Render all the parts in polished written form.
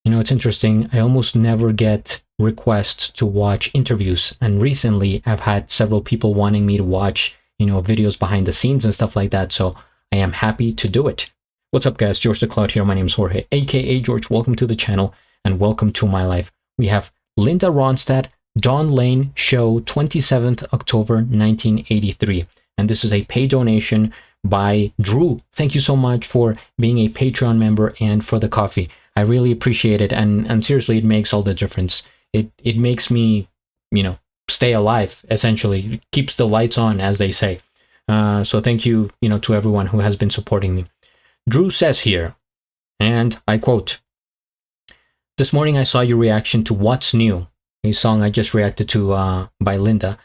You know, it's interesting. I almost never get requests to watch interviews, and recently I've had several people wanting me to watch, you know, videos behind the scenes and stuff like that. So I am happy to do it. What's up, guys? GeorgeTheCloud here. My name is Jorge, aka George. Welcome to the channel and welcome to my life. We have Linda Ronstadt, Don Lane Show, 27th October 1983. And this is a pay donation by Drew. Thank you so much for being a Patreon member and for the coffee. I really appreciate it, and seriously, it makes all the difference. It makes me, you know, stay alive, essentially. It keeps the lights on, as they say. So thank you, you know, to everyone who has been supporting me. Drew says here, and I quote, "This morning I saw your reaction to What's New, a song I just reacted to by Linda,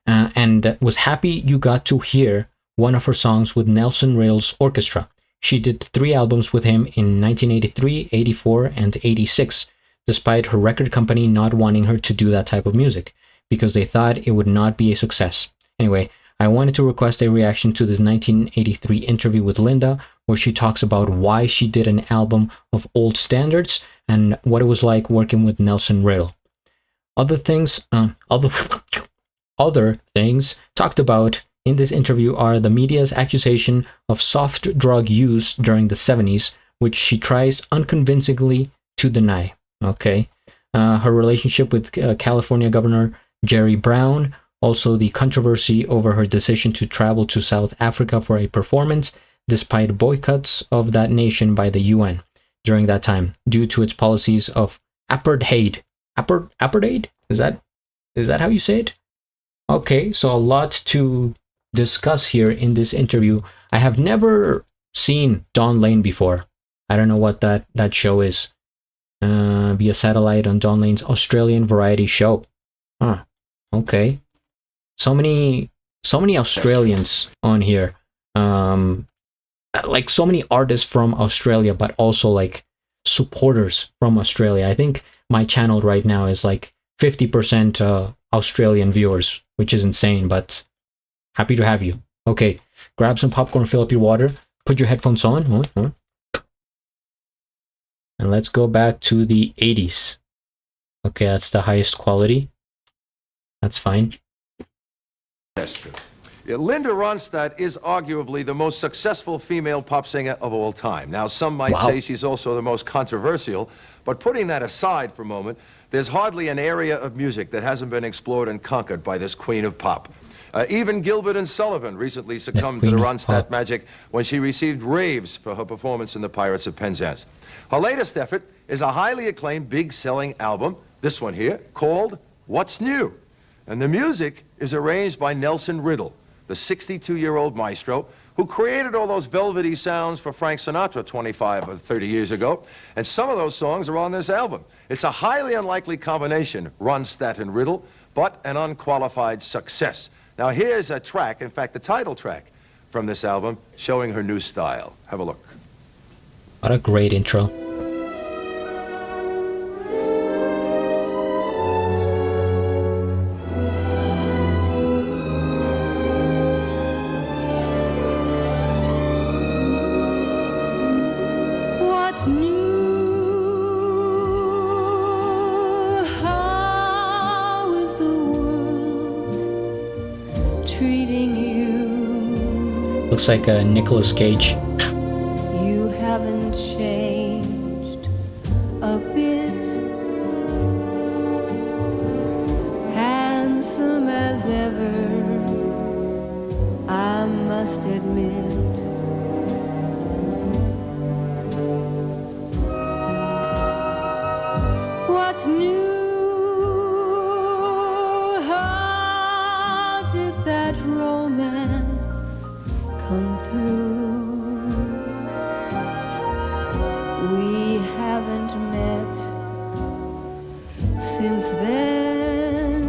and was happy you got to hear one of her songs with Nelson Riddle's orchestra. She did 3 albums with him in 1983, 84, and 86, despite her record company not wanting her to do that type of music, because they thought it would not be a success. Anyway, I wanted to request a reaction to this 1983 interview with Linda, where she talks about why she did an album of old standards and what it was like working with Nelson Riddle. Other things talked about in this interview are the media's accusation of soft drug use during the 70s, which she tries unconvincingly to deny. Okay, her relationship with California Governor Jerry Brown, also the controversy over her decision to travel to South Africa for a performance, despite boycotts of that nation by the UN during that time, due to its policies of apartheid. Apartheid? Is that how you say it? Okay, so a lot to discuss here in this interview. I have never seen Don Lane before. I don't know what that show is. Via satellite on Don Lane's Australian variety show. Huh. Okay. So many Australians on here. Like so many artists from Australia, but also like supporters from Australia. I think my channel right now is like 50% Australian viewers, which is insane, but happy to have you. Okay, grab some popcorn, fill up your water, put your headphones on, and let's go back to the 80s. Okay, that's the highest quality. That's fine. Yeah, Linda Ronstadt is arguably the most successful female pop singer of all time. Now, some might say she's also the most controversial, but putting that aside for a moment, there's hardly an area of music that hasn't been explored and conquered by this queen of pop. Even Gilbert and Sullivan recently succumbed to the Ronstadt magic when she received raves for her performance in The Pirates of Penzance. Her latest effort is a highly acclaimed, big-selling album, this one here, called What's New? And the music is arranged by Nelson Riddle, the 62-year-old maestro who created all those velvety sounds for Frank Sinatra 25 or 30 years ago. And some of those songs are on this album. It's a highly unlikely combination, Ronstadt and Riddle, but an unqualified success. Now here's a track, in fact the title track, from this album, showing her new style. Have a look. What a great intro. What's new? How is the world treating you? Looks like a Nicolas Cage. You haven't changed a bit. Handsome as ever, I must admit. What's new? How did that romance come through? We haven't met since then.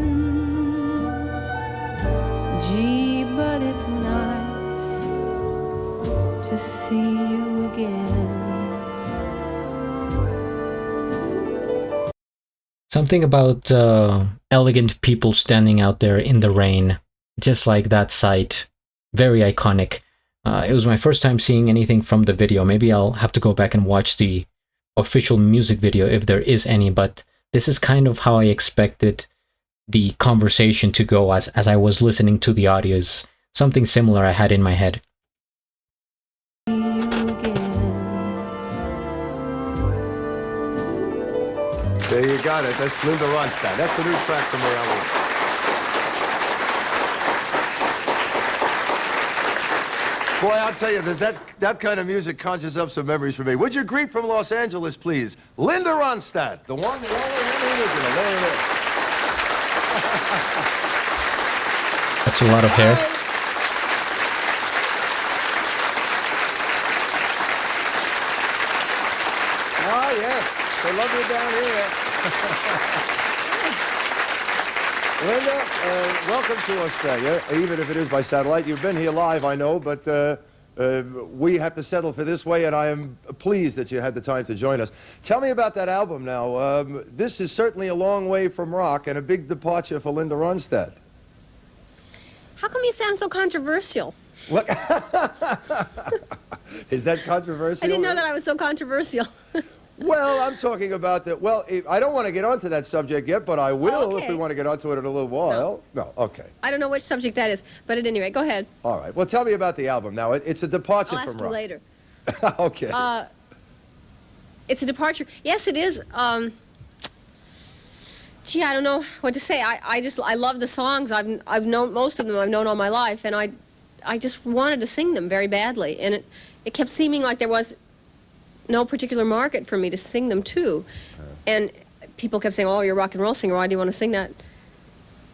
Gee, but it's nice to see you again. Something about elegant people standing out there in the rain, just like that sight. Very iconic. It was my first time seeing anything from the video. Maybe I'll have to go back and watch the official music video, if there is any, but this is kind of how I expected the conversation to go as I was listening to the audios. Something similar I had in my head. There you got it. That's Linda Ronstadt. That's the new track from the album. Boy, I'll tell you, there's that kind of music conjures up some memories for me. Would you greet from Los Angeles, please, Linda Ronstadt, the one, the only, the original. There it is. That's a lot of hair. Oh, yes. They love you down here. Linda, welcome to Australia, even if it is by satellite. You've been here live, I know, but we have to settle for this way, and I am pleased that you had the time to join us. Tell me about that album now. This is certainly a long way from rock and a big departure for Linda Ronstadt. How come you sound so controversial? What? Is that controversial? I didn't know that I was so controversial. Well, I'm talking about that. Well, I don't want to get onto that subject yet, but I will if we want to get onto it in a little while. No, okay. I don't know which subject that is, but at any rate, go ahead. All right. Well, tell me about the album now. It's a departure I'll from ask you rock. later. Okay. It's a departure. Yes, it is. Gee, I don't know what to say. I love the songs. I've known most of them. I've known all my life, and I just wanted to sing them very badly, and it kept seeming like there was no particular market for me to sing them to. And people kept saying, oh, you're a rock and roll singer, why do you want to sing that?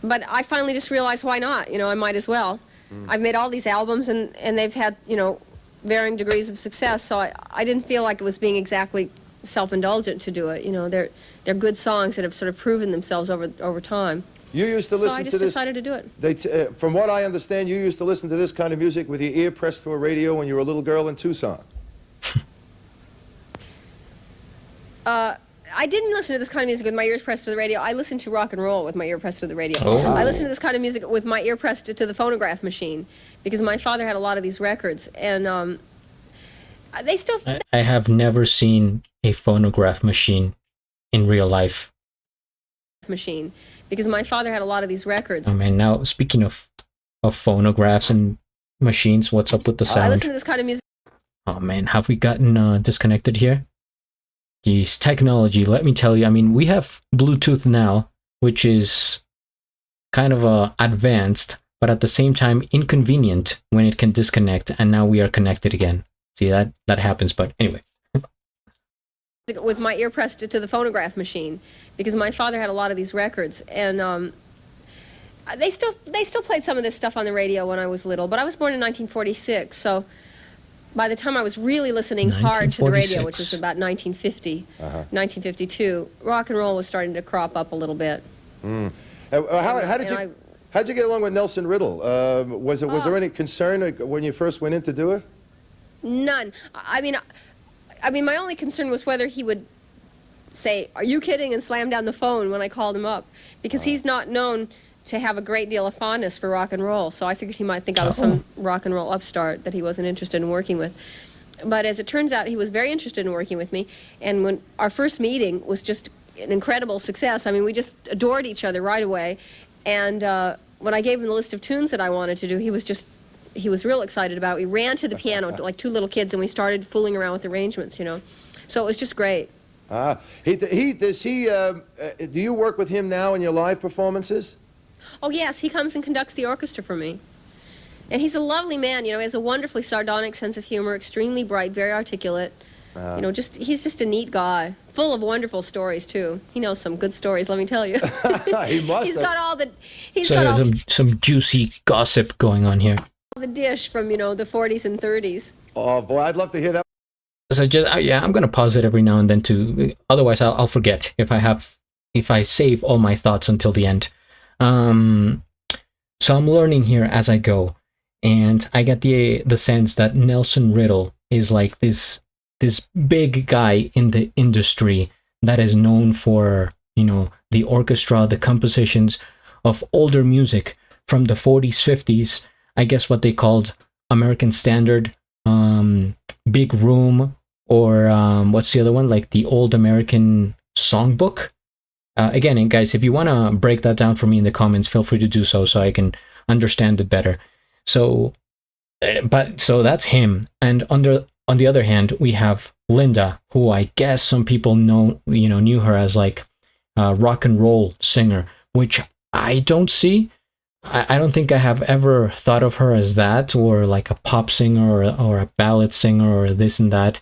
But I finally just realized, why not? You know, I might as well. I've made all these albums, and they've had, you know, varying degrees of success, so I didn't feel like it was being exactly self-indulgent to do it. You know, they're good songs that have sort of proven themselves over time. You used to listen to this. So I just decided to do it. From what I understand, you used to listen to this kind of music with your ear pressed to a radio when you were a little girl in Tucson. I didn't listen to this kind of music with my ears pressed to the radio. I listened to rock and roll with my ear pressed to the radio. Oh. I listened to this kind of music with my ear pressed to the phonograph machine, because my father had a lot of these records, and they still... I have never seen a phonograph machine in real life. Machine, because my father had a lot of these records. Oh man, now speaking of phonographs and machines, what's up with the sound? I listen to this kind of music... Oh man, have we gotten disconnected here? Geez, technology, let me tell you. I mean, we have Bluetooth now, which is kind of advanced, but at the same time inconvenient when it can disconnect, and now we are connected again. See, that happens, but anyway. With my ear pressed to the phonograph machine, because my father had a lot of these records, and they still played some of this stuff on the radio when I was little, but I was born in 1946, so by the time I was really listening hard to the radio, which was about 1950, 1952, rock and roll was starting to crop up a little bit. How'd you get along with Nelson Riddle? Was there any concern when you first went in to do it? None. I mean, my only concern was whether he would say, "Are you kidding?" and slam down the phone when I called him up, because he's not known to have a great deal of fondness for rock and roll, so I figured he might think I was some rock and roll upstart that he wasn't interested in working with. But as it turns out, he was very interested in working with me, and when our first meeting was just an incredible success. I mean, we just adored each other right away, and when I gave him the list of tunes that I wanted to do, he was real excited about it. We ran to the piano like two little kids, and we started fooling around with arrangements, you know. So it was just great. Do you work with him now in your live performances? Oh, yes, he comes and conducts the orchestra for me. And he's a lovely man, you know, he has a wonderfully sardonic sense of humor, extremely bright, very articulate. You know, he's just a neat guy, full of wonderful stories, too. He knows some good stories, let me tell you. He must He's have. got all the... Some juicy gossip going on here. The dish from, you know, the 40s and 30s. Oh, boy, I'd love to hear that. So I'm going to pause it every now and then too. Otherwise, I'll forget if I save all my thoughts until the end. So I'm learning here as I go, and I get the sense that Nelson Riddle is like this big guy in the industry that is known for, you know, the orchestra, the compositions of older music from the 40s, 50s, I guess what they called American Standard, Big Room, or what's the other one? Like the Old American Songbook. Again, guys, if you want to break that down for me in the comments, feel free to do so I can understand it better. So, so that's him. And on the other hand, we have Linda, who I guess some people knew her as like a rock and roll singer, which I don't see. I don't think I have ever thought of her as that, or like a pop singer or a ballad singer or this and that.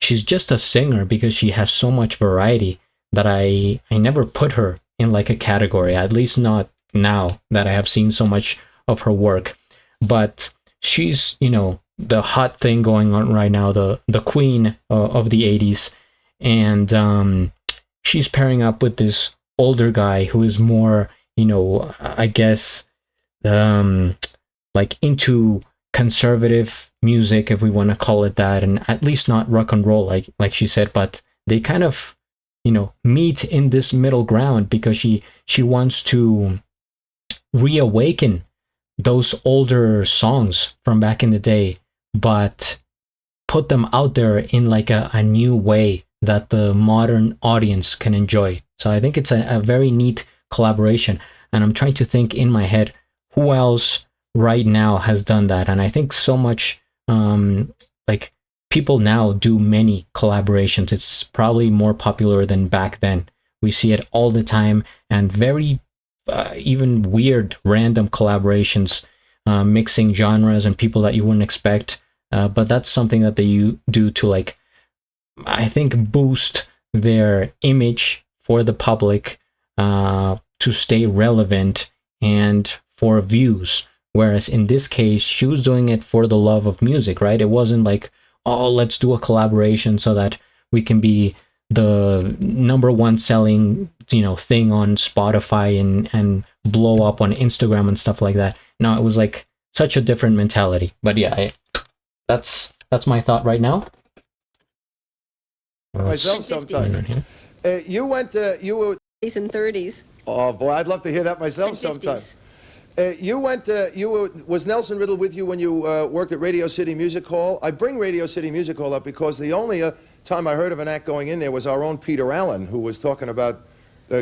She's just a singer because she has so much variety that I never put her in like a category, at least not now that I have seen so much of her work. But she's, the hot thing going on right now, the queen of the 80s. And she's pairing up with this older guy who is more, I guess, like into conservative music, if we want to call it that, and at least not rock and roll, like she said. But they kind of, meet in this middle ground because she wants to reawaken those older songs from back in the day, but put them out there in like a new way that the modern audience can enjoy. So I think it's a very neat collaboration, and I'm trying to think in my head who else right now has done that. And I think so much like people now do many collaborations. It's probably more popular than back then. We see it all the time, and very even weird random collaborations, mixing genres and people that you wouldn't expect. But that's something that they do to, like, I think, boost their image for the public, to stay relevant and for views. Whereas in this case, she was doing it for the love of music, right? It wasn't like, oh, let's do a collaboration so that we can be the #1 selling, thing on Spotify and blow up on Instagram and stuff like that. No, it was like such a different mentality. But yeah, that's my thought right now. Myself sometimes. You were 20s and 30s. Oh boy, I'd love to hear that myself sometime. Was Nelson Riddle with you when you worked at Radio City Music Hall? I bring Radio City Music Hall up because the only time I heard of an act going in there was our own Peter Allen, who was talking about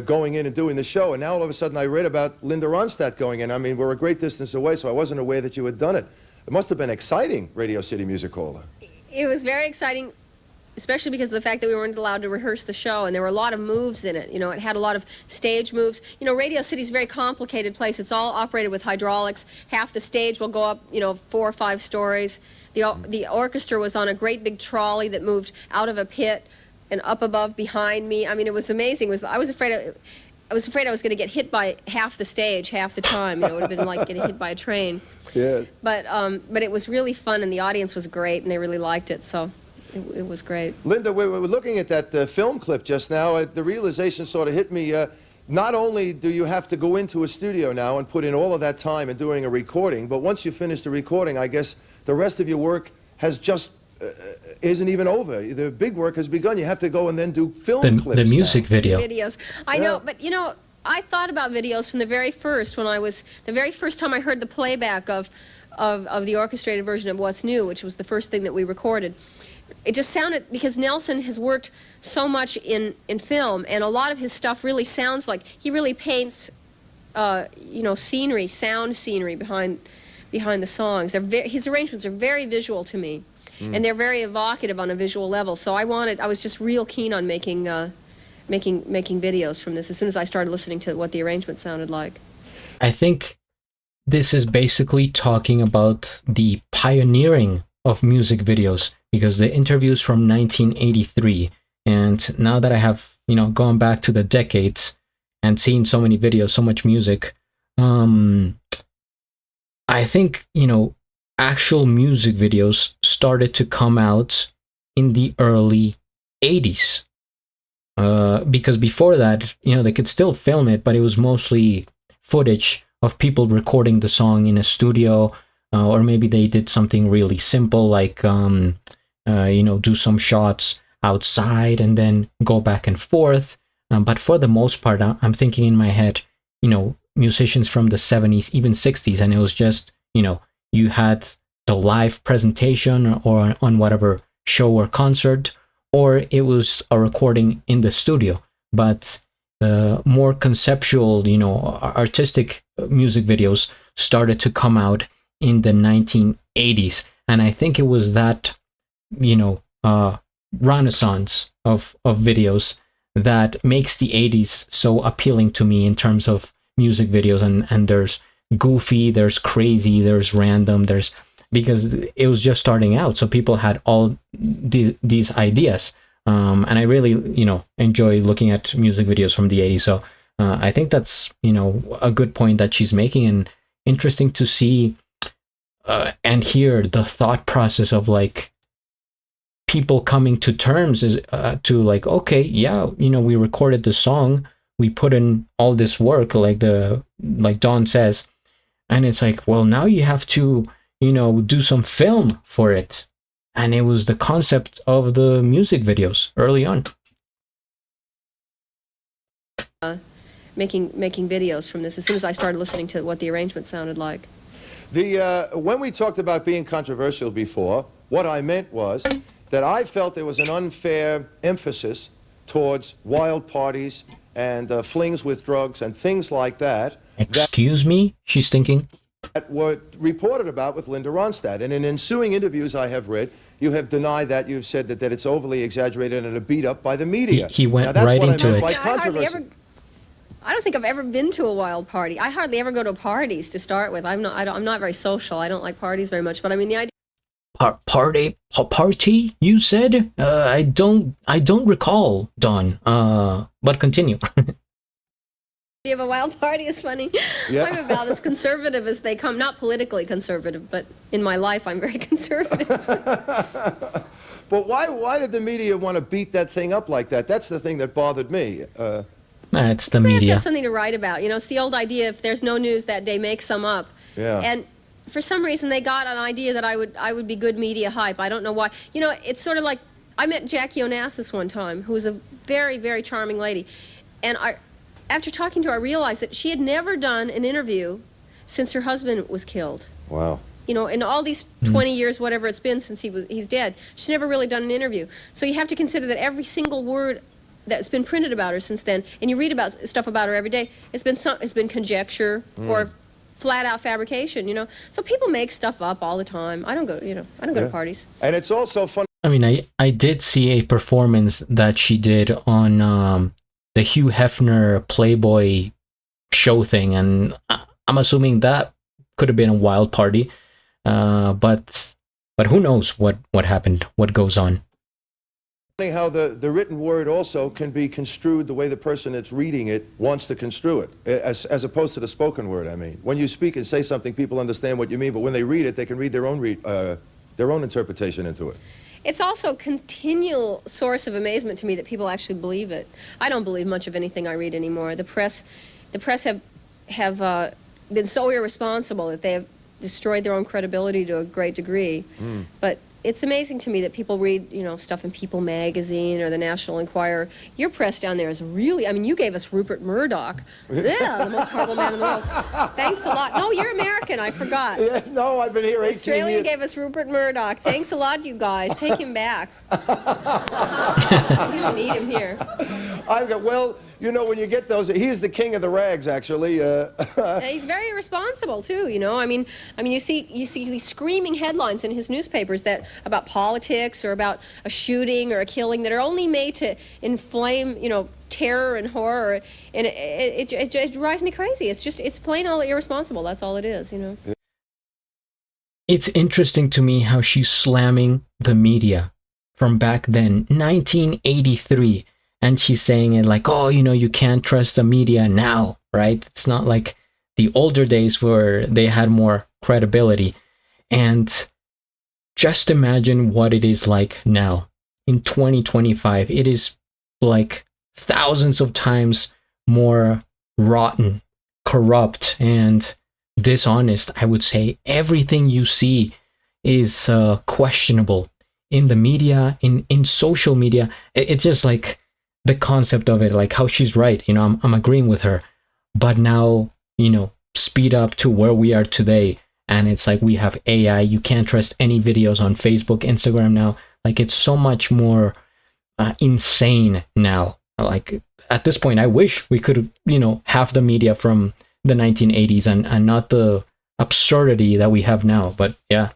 going in and doing the show. And now all of a sudden I read about Linda Ronstadt going in. I mean, we're a great distance away, so I wasn't aware that you had done it. It must have been exciting, Radio City Music Hall. It was very exciting, especially because of the fact that we weren't allowed to rehearse the show, and there were a lot of moves in it. It had a lot of stage moves. Radio City's a very complicated place. It's all operated with hydraulics. Half the stage will go up, 4 or 5 stories. The orchestra was on a great big trolley that moved out of a pit and up above behind me. I mean, it was amazing. I was afraid I was going to get hit by half the stage half the time. It would have been like getting hit by a train. Yeah. But it was really fun, and the audience was great, and they really liked it. So. It was great. Linda, we were looking at that film clip just now. The realization sort of hit me. Not only do you have to go into a studio now and put in all of that time in doing a recording, but once you finish the recording, I guess the rest of your work has just isn't even over. The big work has begun. You have to go and then do film clips. The music now. video. Videos. I know, but I thought about videos from the very first. The very first time I heard the playback of the orchestrated version of What's New, which was the first thing that we recorded. It just sounded, because Nelson has worked so much in film, and a lot of his stuff really sounds like, he really paints, scenery, sound scenery behind the songs. His arrangements are very visual to me, and they're very evocative on a visual level. So I was just real keen on making videos from this as soon as I started listening to what the arrangement sounded like. I think this is basically talking about the pioneering of music videos, because the interviews from 1983, and now that I have gone back to the decades and seen so many videos, so much music, I think actual music videos started to come out in the early 80s, because before that they could still film it, but it was mostly footage of people recording the song in a studio. Or maybe they did something really simple, like, do some shots outside and then go back and forth. But for the most part, I'm thinking in my head, musicians from the 70s, even 60s, and it was just, you had the live presentation or on whatever show or concert, or it was a recording in the studio. But more conceptual, artistic music videos started to come out in the 1980s. And I think it was that, renaissance of videos that makes the 80s so appealing to me in terms of music videos. And there's goofy, there's crazy, there's random, because it was just starting out. So people had all these ideas. And I really, enjoy looking at music videos from the 80s. So I think that's, a good point that she's making, and interesting to see and hear the thought process of like people coming to terms is to like, okay, yeah, we recorded the song, we put in all this work, like Dawn says, and it's like, well, now you have to, do some film for it. And it was the concept of the music videos early on. Making videos from this as soon as I started listening to what the arrangement sounded like. When we talked about being controversial before, what I meant was that I felt there was an unfair emphasis towards wild parties and flings with drugs and things like that. Excuse me? She's thinking. That were reported about with Linda Ronstadt. And in ensuing interviews I have read, you have denied that. You've said that it's overly exaggerated and a beat up by the media. He went right into it. By controversy. I don't think I've ever been to a wild party. I hardly ever go to parties to start with. I'm not very social. I don't like parties very much. But I mean, the idea. Party? You said? I don't recall, Dawn. But continue. The idea of a wild party is funny. Yeah. I'm about as conservative as they come. Not politically conservative, but in my life, I'm very conservative. But why did the media want to beat that thing up like that? That's the thing that bothered me. It's the media. They have to media. have something to write about. It's the old idea, if there's no news that day, make some up. Yeah. And for some reason, they got an idea that I would be good media hype. I don't know why. It's sort of like, I met Jackie Onassis one time, who was a very, very charming lady. And after talking to her, I realized that she had never done an interview since her husband was killed. Wow. In all these 20 years, whatever it's been since he's dead, she's never really done an interview. So you have to consider that every single word that's been printed about her since then, and you read about stuff about her every day, it's been conjecture or flat-out fabrication, So people make stuff up all the time. I don't go, go to parties. And it's also fun. I mean, I did see a performance that she did on the Hugh Hefner Playboy show thing, and I'm assuming that could have been a wild party. But who knows what happened, what goes on. How the written word also can be construed the way the person that's reading it wants to construe it, as opposed to the spoken word. I mean, when you speak and say something, people understand what you mean, but when they read it, they can read their own interpretation into it. It's also a continual source of amazement to me that people actually believe it. I don't believe much of anything I read anymore. The press have been so irresponsible that they have destroyed their own credibility to a great degree. But it's amazing to me that people read, stuff in People magazine or the National Enquirer. Your press down there is really, you gave us Rupert Murdoch. Yeah, the most horrible man in the world. Thanks a lot. No, you're American, I forgot. Yeah, no, I've been here 18 Australia years. gave us Rupert Murdoch. Thanks a lot, you guys. Take him back. You don't need him here. When you get those, he's the king of the rags, actually. He's very irresponsible too. You see these screaming headlines in his newspapers about politics or about a shooting or a killing that are only made to inflame, terror and horror, and it drives me crazy. It's plain old irresponsible. That's all it is. It's interesting to me how she's slamming the media from back then, 1983. And she's saying it like, oh, you can't trust the media now, right? It's not like the older days where they had more credibility. And just imagine what it is like now in 2025. It is like thousands of times more rotten, corrupt, and dishonest, I would say. Everything you see is questionable in the media, in social media. It's just like the concept of it, like how she's right, I'm agreeing with her, but now, speed up to where we are today, and it's like we have AI, you can't trust any videos on Facebook, Instagram now, like it's so much more insane now. Like at this point, I wish we could, have the media from the 1980s and not the absurdity that we have now. But yeah.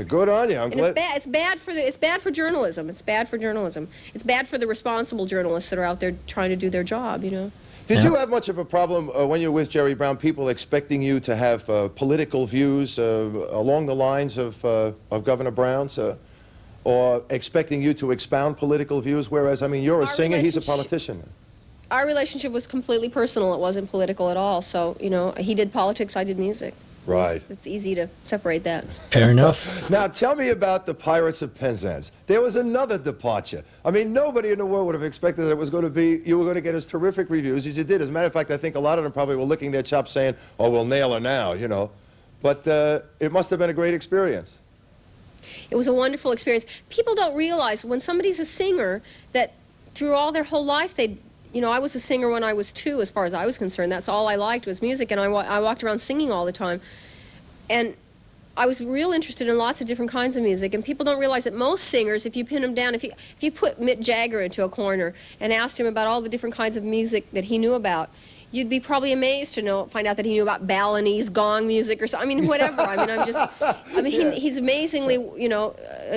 Good on you. I'm and glad. it's bad for journalism. It's bad for journalism. It's bad for the responsible journalists that are out there trying to do their job. Did you have much of a problem when you were with Jerry Brown, people expecting you to have political views along the lines of Governor Brown's, or expecting you to expound political views? Whereas, I mean, you're a singer, he's a politician. Our relationship was completely personal. It wasn't political at all. So, he did politics, I did music. Right. It's easy to separate that. Fair enough. Now, tell me about the Pirates of Penzance. There was another departure. I mean, nobody in the world would have expected that it was going to be, you were going to get as terrific reviews as you did. As a matter of fact, I think a lot of them probably were licking their chops saying, oh, we'll nail her now, But it must have been a great experience. It was a wonderful experience. People don't realize when somebody's a singer that through all their whole life I was a singer when I was 2, as far as I was concerned. That's all I liked was music, and I walked around singing all the time. And I was real interested in lots of different kinds of music, and people don't realize that most singers, if you pin them down, if you put Mick Jagger into a corner and asked him about all the different kinds of music that he knew about, you'd be probably amazed to find out that he knew about Balinese gong music or something. I mean, whatever. He's amazingly,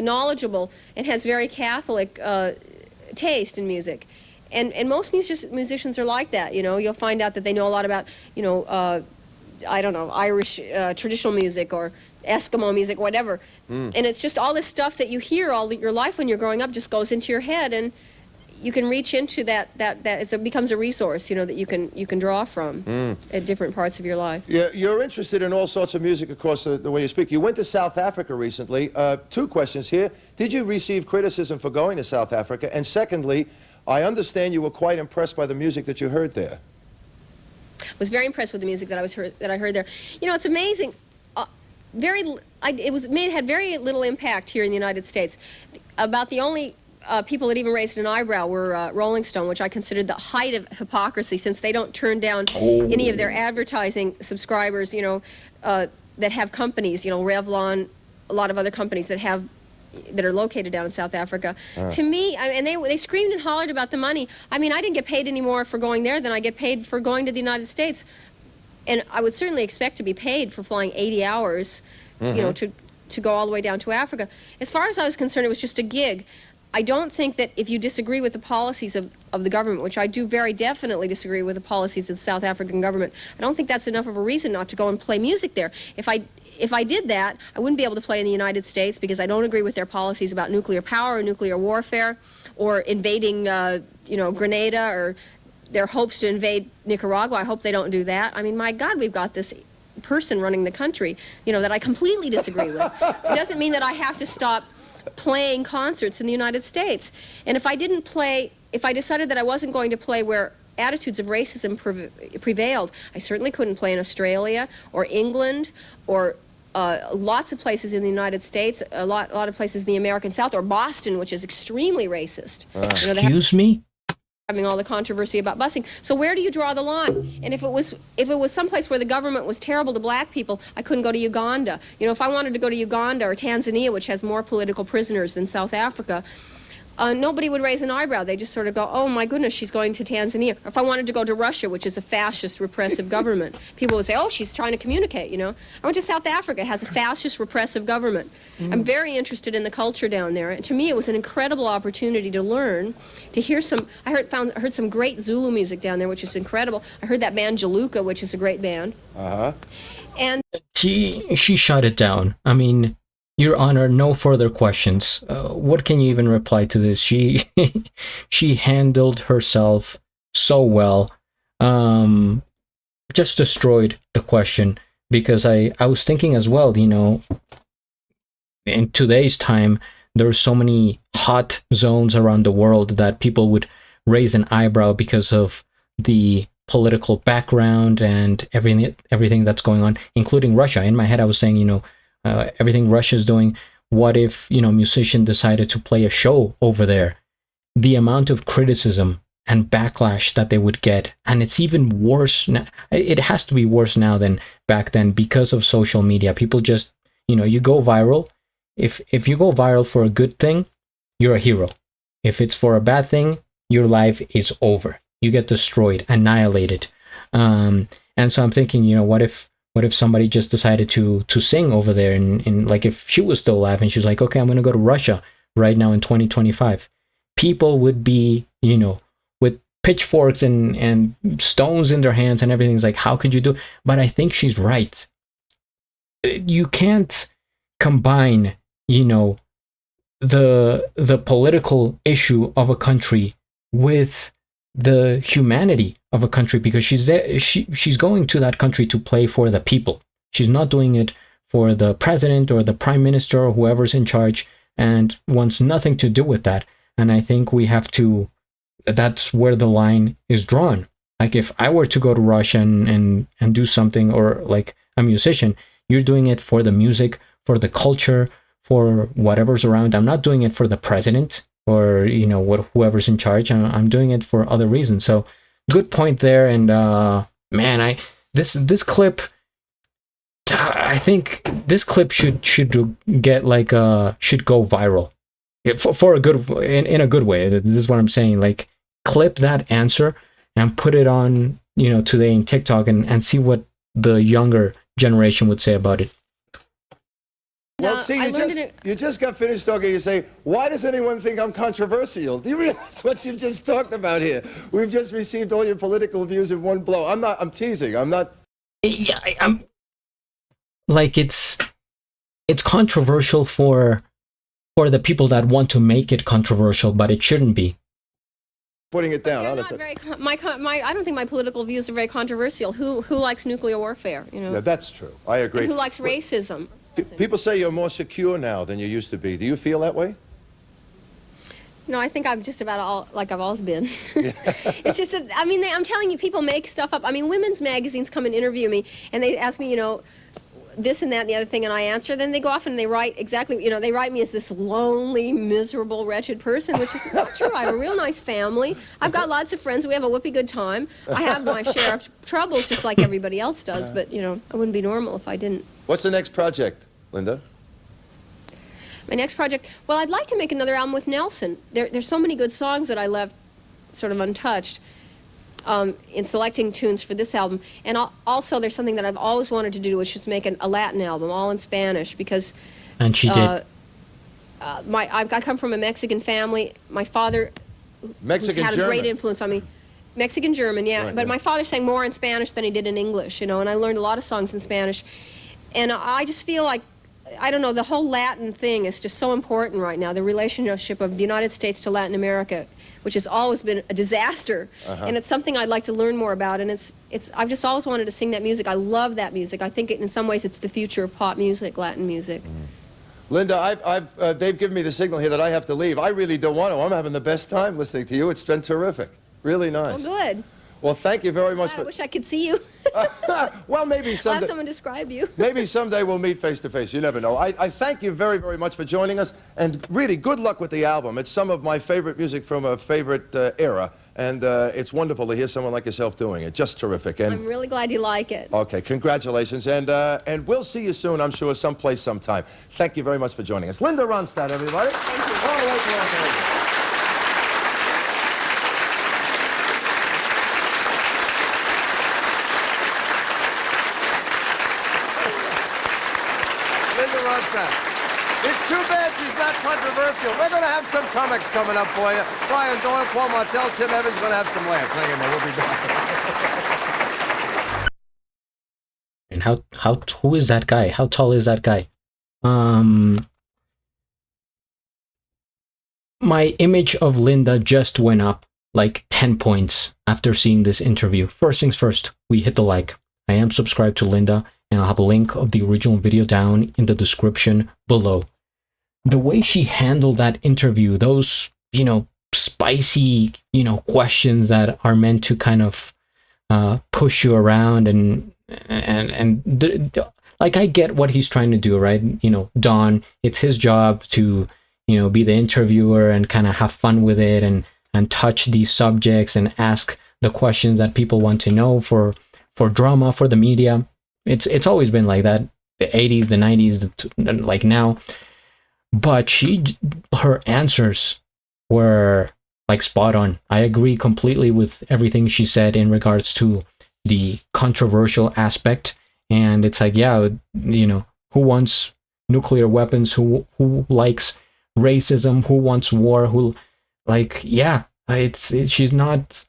knowledgeable and has very Catholic taste in music. And most musicians are like that, You'll find out that they know a lot about, I don't know, Irish traditional music or Eskimo music, whatever. And it's just all this stuff that you hear all your life when you're growing up just goes into your head, and you can reach into that it becomes a resource, that you can draw from at different parts of your life. Yeah, you're interested in all sorts of music, of course, the way you speak. You went to South Africa recently. 2 questions here. Did you receive criticism for going to South Africa? And secondly, I understand you were quite impressed by the music that you heard there. Was very impressed with the music that I heard there. It's amazing. It had very little impact here in the United States. About the only people that even raised an eyebrow were Rolling Stone, which I considered the height of hypocrisy, since they don't turn down any of their advertising subscribers, that have companies, Revlon, a lot of other companies that are located down in South Africa. To me, and they screamed and hollered about the money. I mean, I didn't get paid any more for going there than I get paid for going to the United States. And I would certainly expect to be paid for flying 80 hours, to go all the way down to Africa. As far as I was concerned, it was just a gig. I don't think that if you disagree with the policies of the government, which I do very definitely disagree with the policies of the South African government, I don't think that's enough of a reason not to go and play music there. If I did that, I wouldn't be able to play in the United States because I don't agree with their policies about nuclear power or nuclear warfare or invading, Grenada, or their hopes to invade Nicaragua. I hope they don't do that. I mean, my God, we've got this person running the country, that I completely disagree with. It doesn't mean that I have to stop playing concerts in the United States. And if I decided that I wasn't going to play where attitudes of racism prevailed, I certainly couldn't play in Australia or England or lots of places in the United States, a lot of places in the American South, or Boston, which is extremely racist. Excuse me? Having all the controversy about busing. So where do you draw the line? And if it was someplace where the government was terrible to black people, I couldn't go to Uganda. If I wanted to go to Uganda or Tanzania, which has more political prisoners than South Africa, nobody would raise an eyebrow. They just sort of go, oh my goodness, she's going to Tanzania. Or if I wanted to go to Russia, which is a fascist, repressive government, people would say, oh, she's trying to communicate, I went to South Africa. It has a fascist, repressive government. I'm very interested in the culture down there. And to me, it was an incredible opportunity to learn, to hear I heard some great Zulu music down there, which is incredible. I heard that band Jaluka, which is a great band. And she shut it down. I mean, Your Honor, no further questions. What can you even reply to this? She handled herself so well. Just destroyed the question, because I was thinking as well, in today's time, there are so many hot zones around the world that people would raise an eyebrow because of the political background and everything that's going on, including Russia. In my head, I was saying, everything Russia's doing. What if, musician decided to play a show over there? The amount of criticism and backlash that they would get. And it's even worse now. It has to be worse now than back then because of social media. People just, you go viral. If you go viral for a good thing, you're a hero. If it's for a bad thing, your life is over. You get destroyed, annihilated. And so I'm thinking, what if somebody just decided to sing over there, and like if she was still alive and she was like, okay, I'm gonna go to Russia right now in 2025, people would be, with pitchforks and stones in their hands and everything's like, how could you do? But I think she's right. You can't combine, the political issue of a country with the humanity of a country, because she's there, she's going to that country to play for the people. She's not doing it for the president or the prime minister or whoever's in charge, and wants nothing to do with that. And I think we have to, that's where the line is drawn. Like if I were to go to Russia and do something, or like a musician, you're doing it for the music, for the culture, for whatever's around. I'm not doing it for the president or whoever's in charge. I'm doing it for other reasons. So good point there. And man, this clip, I think this clip should get like should go viral, for a good, in a good way. This is what I'm saying. Like clip that answer and put it on today in TikTok, and see what the younger generation would say about it. Well, see, you just got finished talking. You say, why does anyone think I'm controversial? Do you realize what you've just talked about here? We've just received all your political views in one blow. I'm teasing. I'm not. Yeah, I'm like, it's controversial for the people that want to make it controversial, but it shouldn't be. Putting it down, honestly. I don't think my political views are very controversial. Who likes nuclear warfare? Yeah, that's true. I agree. And who likes racism? People say you're more secure now than you used to be. Do you feel that way? No, I think I'm just about like I've always been. It's just that, I'm telling you, people make stuff up. Women's magazines come and interview me, and they ask me, this and that and the other thing, and I answer. Then they go off and they write exactly, they write me as this lonely, miserable, wretched person, which is not true. I have a real nice family. I've got lots of friends. We have a whoopee good time. I have my share of troubles, just like everybody else does, but, I wouldn't be normal if I didn't. What's the next project, Linda? My next project, well, I'd like to make another album with Nelson. There's so many good songs that I left sort of untouched in selecting tunes for this album. And also, there's something that I've always wanted to do, which is make a Latin album, all in Spanish, because... And she did. I come from a Mexican family. My father Mexican-German. had a great influence on me. Mexican-German, yeah. Right, but yeah. my father sang more in Spanish than he did in English, and I learned a lot of songs in Spanish. And I just feel like, I don't know, the whole Latin thing is just so important right now, the relationship of the United States to Latin America, which has always been a disaster. And it's something I'd like to learn more about, and I've just always wanted to sing that music. I love that music. I think in some ways it's the future of pop music, Latin music. Linda, they've given me the signal here that I have to leave. I really don't want to. I'm having the best time listening to you. It's been terrific. Really nice. Well, good. Well, thank you very much. I wish I could see you. Well, maybe I'll someday. have someone describe you. Maybe someday we'll meet face to face. You never know. I thank you very, very much for joining us, and really good luck with the album. It's some of my favorite music from a favorite era, and it's wonderful to hear someone like yourself doing it. Just terrific. And I'm really glad you like it. okay, congratulations, and we'll see you soon, I'm sure, someplace, sometime. Thank you very much for joining us. Linda Ronstadt, everybody. Thank you. All right, Los Angeles. Linda Ronstadt. It's too bad she's not controversial. We're going to have some comics coming up for you. Brian Doyle, Paul Martell, Tim Evans going to have some laughs. Hang in there. We'll be back. And who is that guy? How tall is that guy? My image of Linda just went up like 10 points after seeing this interview. First things first, we hit the like. I am subscribed to Linda, and I'll have a link of the original video down in the description below. The way she handled that interview, those, spicy, questions that are meant to kind of push you around, and like, I get what he's trying to do, right? Don, it's his job to, be the interviewer and kind of have fun with it, and touch these subjects and ask the questions that people want to know for drama, for the media. It's always been like that, the 80s, the 90s, like now. but her answers were like spot on. I agree completely with everything she said in regards to the controversial aspect. And it's like, yeah, you know, who wants nuclear weapons? Who likes racism? Who wants war? Who, like, yeah, she's not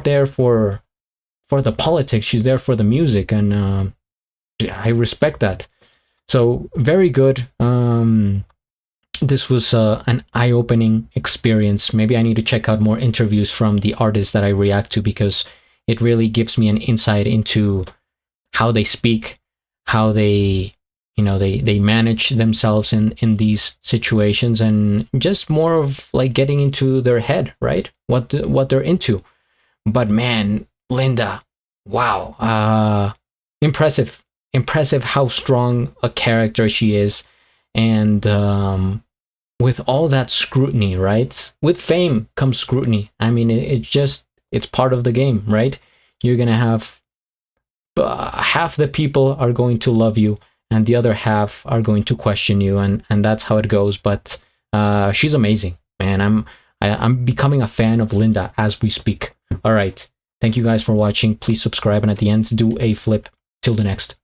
there for the politics. She's there for the music, and I respect that. So very good. This was an eye-opening experience. Maybe I need to check out more interviews from the artists that I react to, because it really gives me an insight into how they speak, how they, you know, they manage themselves in these situations, and just more of like getting into their head, right? What they're into. But man, Linda, wow, impressive how strong a character she is. And with all that scrutiny, right? With fame comes scrutiny. I mean, it's part of the game, right? You're gonna have half the people are going to love you, and the other half are going to question you, and that's how it goes. But she's amazing, man. I'm becoming a fan of Linda as we speak. All right, thank you guys for watching. Please subscribe, and at the end, do a flip. Till the next.